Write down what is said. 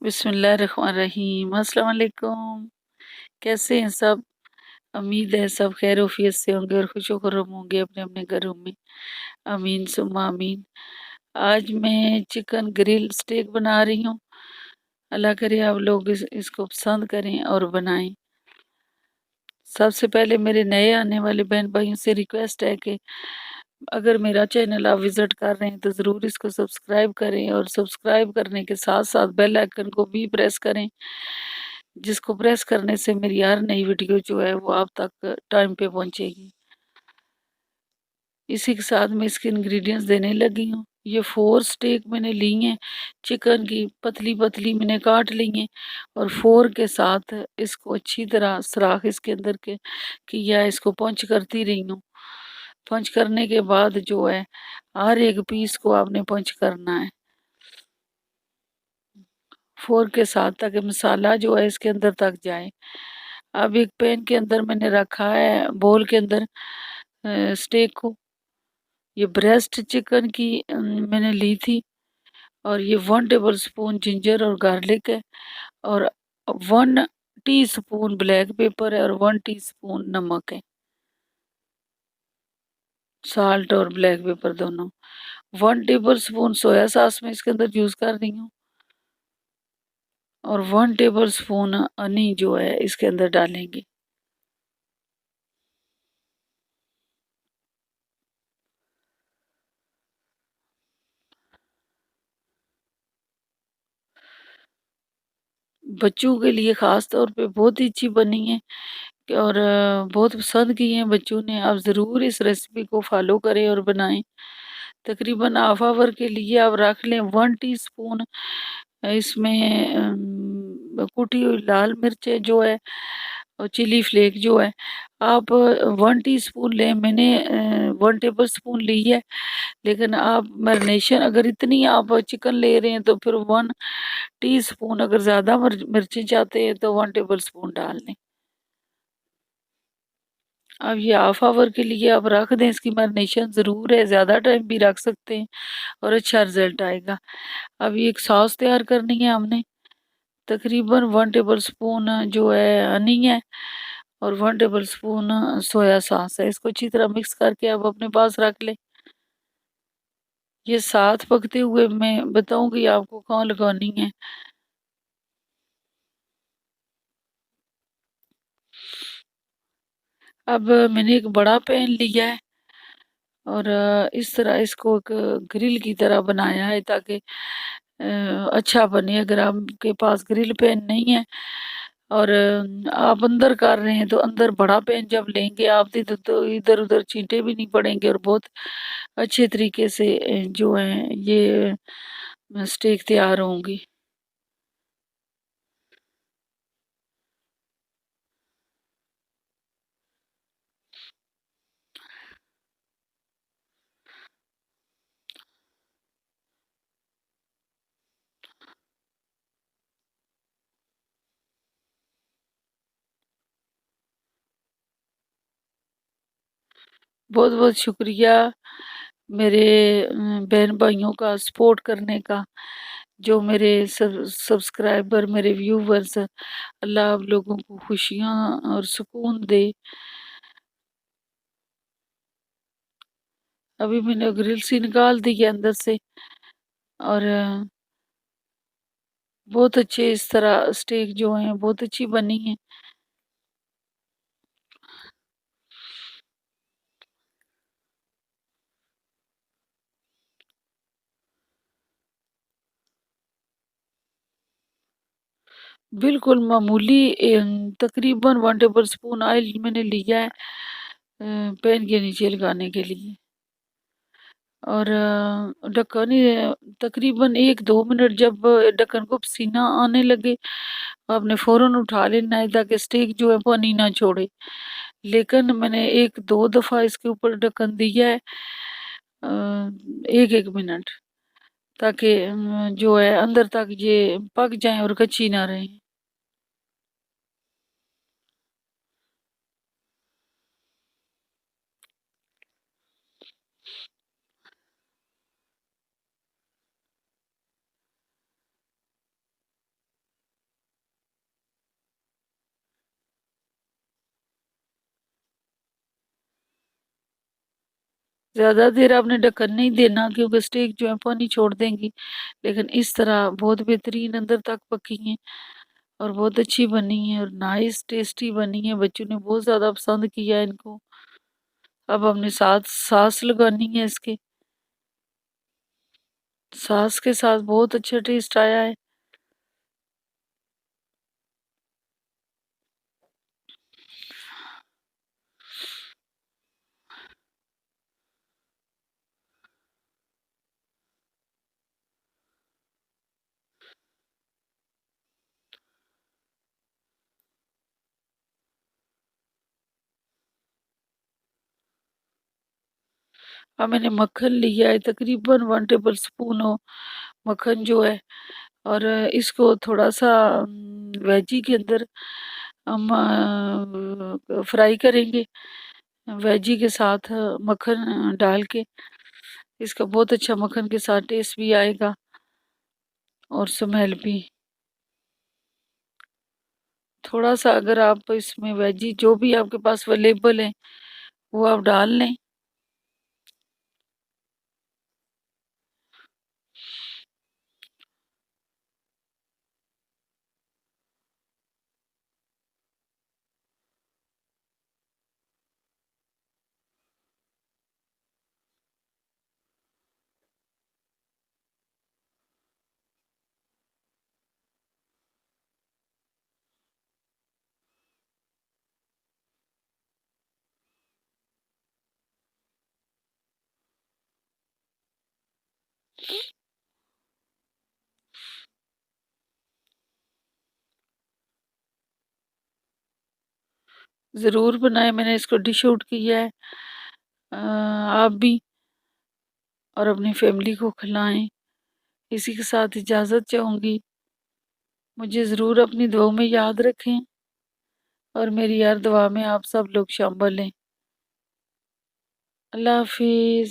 बिस्मिल्लाहिर्रहमानिर्रहीम। अस्सलाम वालेकुम। कैसे हैं सब? उम्मीद है सब खैर वफियत से होंगे और खुश खुर्रम होंगे अपने अपने घरों में। आमीन सुम्मा आमीन। आज मैं चिकन ग्रिल स्टेक बना रही हूँ। अल्लाह करे आप लोग इसको पसंद करें और बनाएं। सबसे पहले मेरे नए आने वाले बहन भाइयों से रिक्वेस्ट है कि अगर मेरा चैनल आप विज़िट कर रहे हैं तो ज़रूर इसको सब्सक्राइब करें और सब्सक्राइब करने के साथ साथ बेल आइकन को भी प्रेस करें, जिसको प्रेस करने से मेरी हर नई वीडियो जो है वो आप तक टाइम पे पहुंचेगी। इसी के साथ मैं इसके इंग्रेडिएंट्स देने लगी हूँ। ये 4 स्टेक मैंने ली हैं चिकन की, पतली पतली मैंने काट ली हैं और 4 के साथ इसको अच्छी तरह सुराख इसके अंदर के किया, इसको पंच करती रही हूँ। पंच करने के बाद जो है हर एक पीस को आपने पंच करना है 4 के साथ, ताकि मसाला जो है इसके अंदर तक जाए। अब एक पैन के अंदर मैंने रखा है, बोल के अंदर स्टेक को। ये ब्रेस्ट चिकन की मैंने ली थी और ये 1 टेबल स्पून जिंजर और गार्लिक है और 1 टीस्पून ब्लैक पेपर है और 1 टीस्पून नमक है, साल्ट और ब्लैक पेपर दोनों। 1 टेबल स्पून सोया सॉस में इसके अंदर यूज़ कर रही हूँ और 1 टेबल स्पून हनी जो है इसके अंदर डालेंगे। बच्चों के लिए ख़ास तौर पे बहुत ही अच्छी बनी है और बहुत पसंद की है बच्चों ने। आप ज़रूर इस रेसिपी को फॉलो करें और बनाएं। तकरीबन हाफ आवर के लिए आप रख लें। 1 टीस्पून इसमें कुटी हुई लाल मिर्च जो है और चिली फ्लेक जो है आप 1 टीस्पून लें। मैंने 1 टेबल स्पून ली है, लेकिन आप मैरिनेशन अगर इतनी आप चिकन ले रहे हैं तो फिर 1 टीस्पून, अगर ज़्यादा मिर्चें चाहते हैं तो 1 टेबल स्पून डाल लें। अब ये हाफ आवर के लिए आप रख दें, इसकी मैरिनेशन ज़रूर है, ज़्यादा टाइम भी रख सकते हैं और अच्छा रिजल्ट आएगा। अब ये एक सॉस तैयार करनी है हमने। तकरीबन 1 टेबल स्पून जो है हनी है और 1 टेबल स्पून सोया सॉस है। इसको अच्छी तरह मिक्स करके आप अपने पास रख लें। ये साथ पकते हुए मैं बताऊंगी आपको कहाँ लगानी है। अब मैंने एक बड़ा पैन लिया है और इस तरह इसको एक ग्रिल की तरह बनाया है ताकि अच्छा बने। अगर आपके पास ग्रिल पैन नहीं है और आप अंदर कर रहे हैं तो अंदर बड़ा पैन जब लेंगे आप तो इधर उधर छींटे भी नहीं पड़ेंगे और बहुत अच्छे तरीके से जो है ये स्टेक तैयार होंगी। बहुत बहुत शुक्रिया मेरे बहन भाइयों का सपोर्ट करने का, जो मेरे सब्सक्राइबर, मेरे व्यूवर्स। अल्लाह आप लोगों को खुशियाँ और सुकून दे। अभी मैंने ग्रिल से निकाल दी है अंदर से और बहुत अच्छे इस तरह स्टेक जो हैं बहुत अच्छी बनी है। बिल्कुल मामूली तकरीबन 1 टेबल स्पून ऑयल मैंने लिया है पैन के नीचे लगाने के लिए और ढक्कन तकरीबन 1-2 मिनट जब ढक्कन को पसीना आने लगे आपने फ़ौरन उठा लेना है ताकि स्टेक जो है पानी ना छोड़े। लेकिन मैंने 1-2 दफ़ा इसके ऊपर ढक्कन दिया है 1-1 मिनट, ताकि जो है अंदर तक ये पक जाएँ और कच्ची ना रहें। زیادہ دیر آپ نے ڈھکن نہیں دینا کیونکہ اسٹیک جو ہے پانی چھوڑ دیں گی، لیکن اس طرح بہت بہترین اندر تک پکی ہیں اور بہت اچھی بنی ہیں اور نائس ٹیسٹی بنی ہیں، بچوں نے بہت زیادہ پسند کیا ان کو۔ اب ہم نے ساتھ ساس لگانی ہے، اس کے ساس کے ساتھ بہت اچھا ٹیسٹ آیا ہے۔ اب میں نے مکھن لیا ہے تقریباً 1 ٹیبل اسپون ہو مکھن جو ہے، اور اس کو تھوڑا سا ویجی کے اندر ہم فرائی کریں گے، ویجی کے ساتھ مکھن ڈال کے، اس کا بہت اچھا مکھن کے ساتھ ٹیسٹ بھی آئے گا اور سمیل بھی۔ تھوڑا سا اگر آپ اس میں ویجی جو بھی آپ کے پاس اویلیبل ہیں وہ آپ ڈال لیں۔ ضرور بنائیں، میں نے اس کو ڈش آؤٹ کیا ہے، آپ بھی اور اپنی فیملی کو کھلائیں۔ اسی کے ساتھ اجازت چاہوں گی، مجھے ضرور اپنی دعاؤں میں یاد رکھیں اور میری ہر دعا میں آپ سب لوگ شامل ہیں۔ اللہ حافظ۔